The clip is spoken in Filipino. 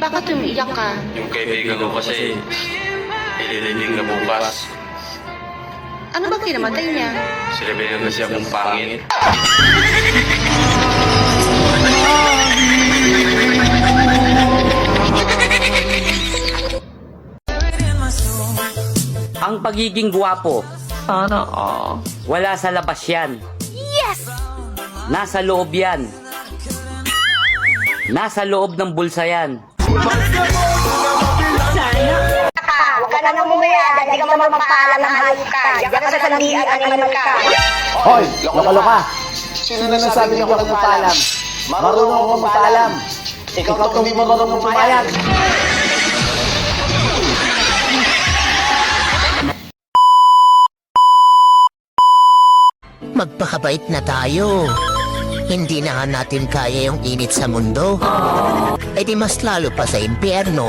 Bakit umiiyak ka? Yung kaibigan ko kasi, ililibing na bukas. Ano bang kinamatay niya? Sinabi na kasi akong pangit. Ang pagiging gwapo, Sana all. wala sa labas yan. Yes! Nasa loob yan. Nasa loob ng bulsa yan. Huwag ka nang umaya, dahil di ka magpapaalam ng hayop ka. Diyan ka sa sandian, animal ka. Hoy, loka-loka! Sino na nasabi niyo ako magpaalam? Marunong ako magpaalam. Ikaw itong hindi marunong pumayag. Magpakabait na tayo. Hindi na nga natin kaya yung init sa mundo. E di mas lalo pa sa impyerno.